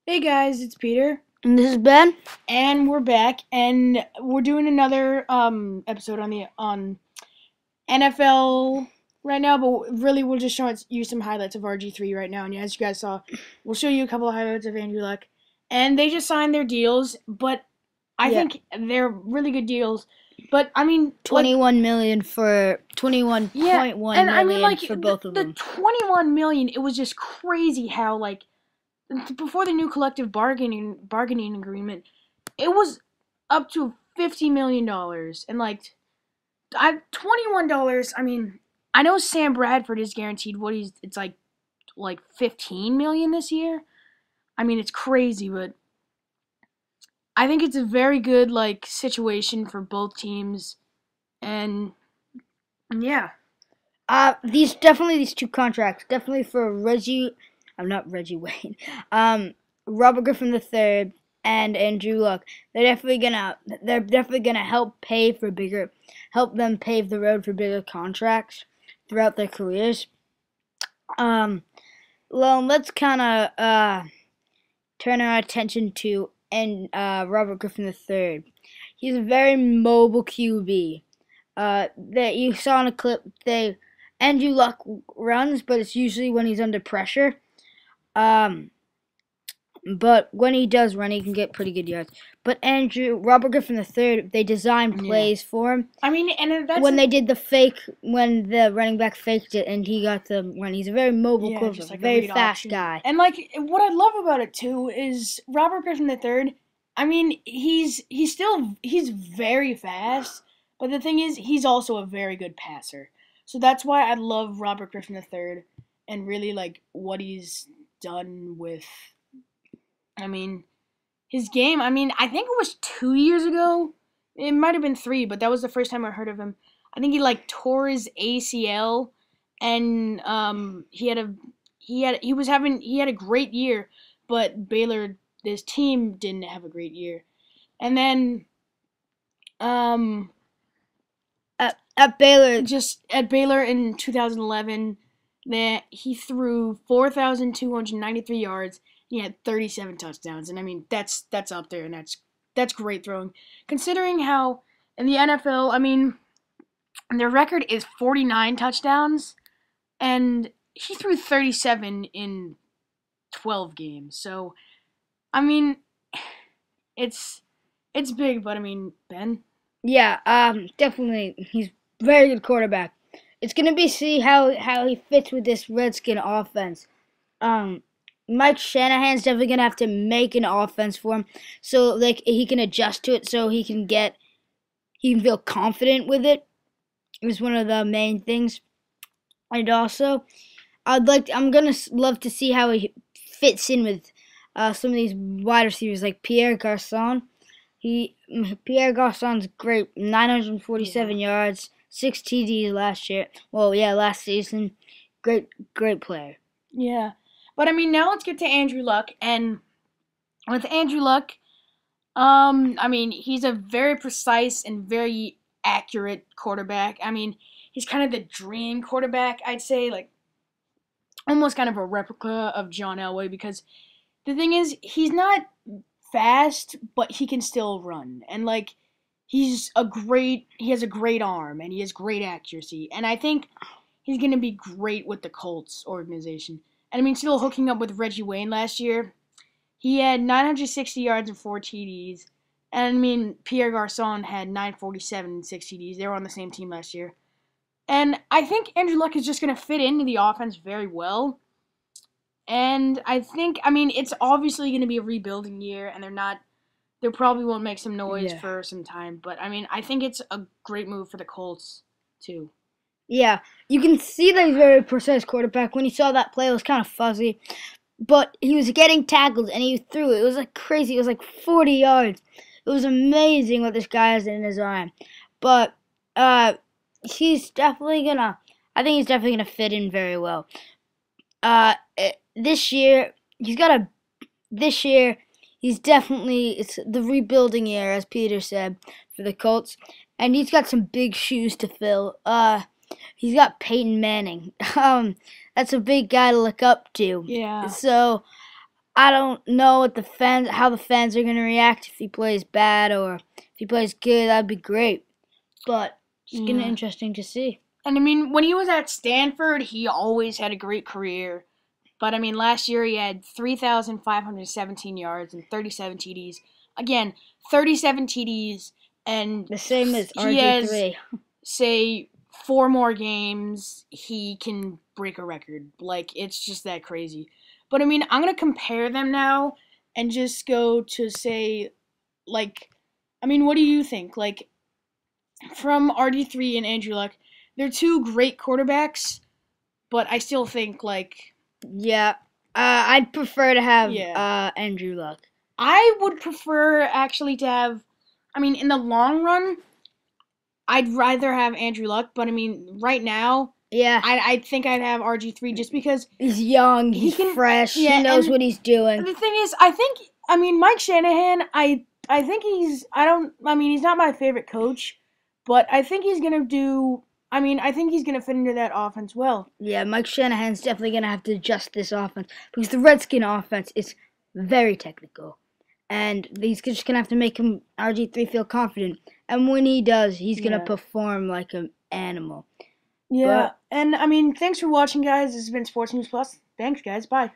Hey guys, it's Peter, And this is Ben. and we're back, and we're doing another episode on NFL right now. But really, we're just showing you some highlights of RG3 right now. And as you guys saw, we'll show you a couple of highlights of Andrew Luck, and they just signed their deals. But I Yeah, think they're really good deals. But I mean, like, 21 million for yeah, 21.1 and I mean, million like for the, both of the them. 21 million. It was just crazy how before the new collective bargaining agreement, it was up to $50 million, and I $21. I mean, I know Sam Bradford is guaranteed what he's. It's like 15 million this year. I mean, it's crazy, but I think it's a very good situation for both teams, and yeah, These two contracts definitely for I'm not Reggie Wayne, Robert Griffin III and Andrew Luck. They're definitely gonna help them pave the road for bigger contracts throughout their careers. Um, well, let's kind of turn our attention to Robert Griffin III. He's a very mobile QB. That you saw in a clip, Andrew Luck runs, but it's usually when he's under pressure. Um, but when he does run, he can get pretty good yards. But Robert Griffin III, they designed yeah. plays for him. I mean, and When they did the fake, when the running back faked it and he got the run, he's a very mobile yeah, quarterback, just like a very read fast option. guy. And what I love about it too is Robert Griffin III. I mean, he's very fast, but the thing is, he's also a very good passer. So that's why I love Robert Griffin III, and really like what he's done with. I mean, his game. I mean, I think it was 2 years ago. It might have been three, but that was the first time I heard of him. I think he tore his ACL, and he had a great year, but Baylor, this team, didn't have a great year. And then um At Baylor, just at Baylor in 2011, that he threw 4,293 yards. He had 37 touchdowns, and I mean that's up there, and that's great throwing, considering how in the NFL, I mean, their record is 49 touchdowns, and he threw 37 in 12 games. So I mean, it's it's big, but I mean, Ben. yeah, definitely, he's very good quarterback. It's gonna be see how he fits with this Redskin offense. Um, Mike Shanahan's definitely gonna have to make an offense for him, so like he can adjust to it, so he can feel confident with it. Is one of the main things, and also I'm gonna love to see how he fits in with some of these wide receivers like Pierre Garcon. Pierre Garcon's great, Yeah. 947 yards, 6 TDs last year. Well, yeah, last season. Great player. Yeah. But I mean, now let's get to Andrew Luck. And with Andrew Luck, I mean, he's a very precise and very accurate quarterback. I mean, he's kind of the dream quarterback, I'd say, like almost kind of a replica of John Elway, because the thing is, he's not fast, but he can still run. And he has a great arm, and he has great accuracy. And I think he's going to be great with the Colts organization. And I mean, still hooking up with Reggie Wayne last year. He had 960 yards and 4 TDs. And I mean, Pierre Garcon had 947 and 6 TDs. They were on the same team last year. And I think Andrew Luck is just going to fit into the offense very well. And I think, I mean, it's obviously going to be a rebuilding year, and they probably won't make some noise Yeah. for some time. But I mean, I think it's a great move for the Colts, too. Yeah, you can see that he's a very precise quarterback. When you saw that play, it was kind of fuzzy, but he was getting tackled and he threw it. It was like crazy. It was like 40 yards. It was amazing what this guy has in his arm. But he's definitely gonna. I think he's definitely gonna fit in very well. This year he's got a. This year he's definitely it's the rebuilding year, as Peter said, for the Colts, and he's got some big shoes to fill. He's got Peyton Manning. That's a big guy to look up to. Yeah. So I don't know how the fans are gonna react if he plays bad or if he plays good. That'd be great, but it's gonna be interesting to see. And I mean, when he was at Stanford, he always had a great career. But I mean, last year he had 3,517 yards and 37 TDs. Again, 37 TDs, and The same as he has, RG3. say, 4 more games, he can break a record. Like, it's just that crazy. But I mean, I'm going to compare them now and just go to say, like, I mean, what do you think? Like, from RG3 and Andrew Luck, they're two great quarterbacks, but I still think, like, Yeah, I'd prefer to have Yeah. Andrew Luck. I would prefer actually to have, I mean, in the long run, I'd rather have Andrew Luck, but I mean, right now, Yeah, I think I'd have RG3 just because he's young, he he's can- fresh, yeah, he knows and what he's doing. the thing is, I mean, Mike Shanahan, I think he's, I mean, he's not my favorite coach, but I think he's going to do, I mean, I think he's going to fit into that offense well. Yeah, Mike Shanahan's definitely going to have to adjust this offense because the Redskin offense is very technical. And he's just going to have to make him, RG3, feel confident. And when he does, he's going to Yeah. perform like an animal. Yeah, and I mean, thanks for watching, guys. This has been Sports News Plus. Thanks, guys. Bye.